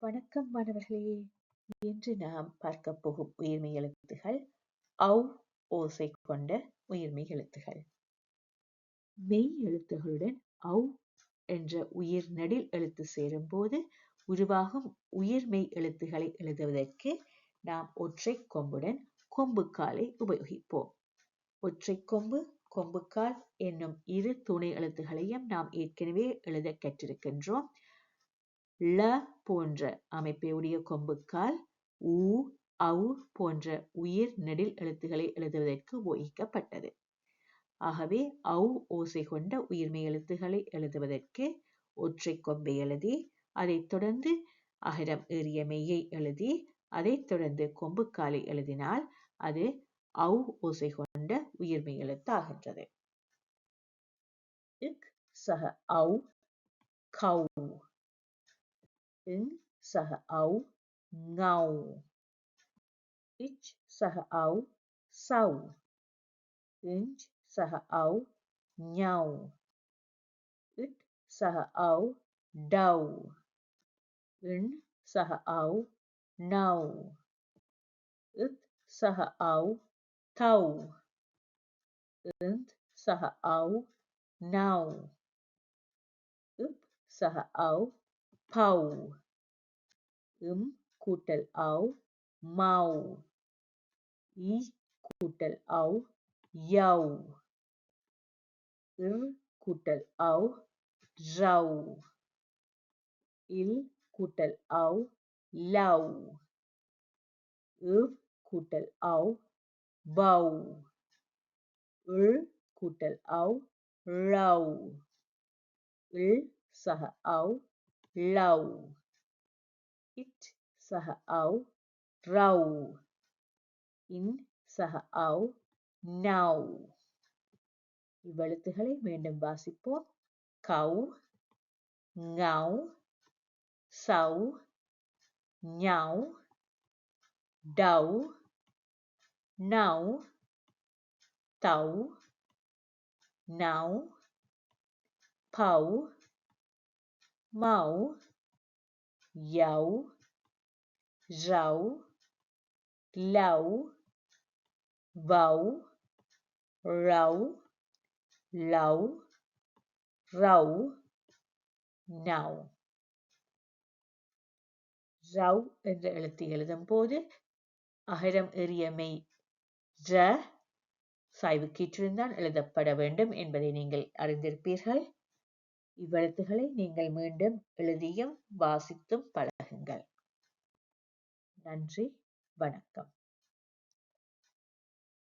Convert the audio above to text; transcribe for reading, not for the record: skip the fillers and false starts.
வணக்கம் மாணவர்களே! இன்று நாம் பார்க்கப் போகும் உயிர்மெய் எழுத்துகள் ஔ ஓசை கொண்ட உயிர்மெய் எழுத்துகள். மெய் எழுத்துகளுடன் ஔ என்ற உயிர் நெடில் எழுத்து சேரும்போது உருவாகும் உயிர்மெய் எழுத்துக்களை எழுதுவதற்கு நாம் ஒற்றை கொம்புடன் கொம்புக்காலை உபயோகிப்போம். ஒற்றை கொம்பு, கொம்புக்கால் என்னும் இரு துணை எழுத்துகளையும் நாம் ஏற்கனவே எழுத கற்றிருக்கின்றோம். ல போன்ற அமைப்பை உடைய கொம்புக்கால் உ, ஔ போன்ற உயிர் நெடில் எழுத்துக்களை எழுதுவதற்கு உபயோகிக்கப்பட்டது. ஆகவே ஔ ஓசை கொண்ட உயிர்மெய் எழுத்துக்களை எழுதுவதற்கு ஒற்றை கொம்பை எழுதி, அதைத் தொடர்ந்து அகரம் ஏறிய மெய்யை எழுதி, அதைத் தொடர்ந்து கொம்புக்காலை எழுதினால் அது ஔ ஓசை கொண்ட உயிர்மெய் எழுத்து ஆகின்றது. இக் சக ஔ, கௌ. இங் சக ஔ, ngau. இச் சக ஔ, சௌ. இஞ்ச் சக ஔ, ஞௌ. இட் சக ஔ, டௌ. இண் சக ஔ, நௌ. இத் சக ஔ, தௌ. இந்த் சக ஔ, நௌ. இப் சக ஔ, பௌ. இம் கூட்டல் ஔ, மௌ. இ கூட்டல் ஔ, யௌ. இர் கூட்டல் ஔ, ரௌ. இல் கூட்டல் ஔ, லௌ. இவ் கூட்டல் ஔ, பௌ. இழ் கூட்டல் ஔ, ழௌ. இல் சக ஔ, லௌ. இட் சக ஔ, ரௌ. இன் சக ஔ, நௌ. இவ்வெழுத்துகளை மீண்டும் வாசிப்போம். கௌ, ngௌ, சௌ, ஞௌ, டௌ, நௌ, தௌ, நௌ, பௌ, மௌ, யௌ, ரௌ, லௌ, வௌ, ரௌ, லௌ, ரௌ, நௌ. ரௌ என்ற எழுத்தை எழுதும் போது அகரம் ஏறிய மெய் ர சாய்வு கீற்றிருந்தால் எழுதப்பட வேண்டும் என்பதை நீங்கள் அறிந்திருப்பீர்கள். இவ்வெழுத்துகளை நீங்கள் மீண்டும் எழுதியும் வாசித்தும் பழகுங்கள். நன்றி, வணக்கம்.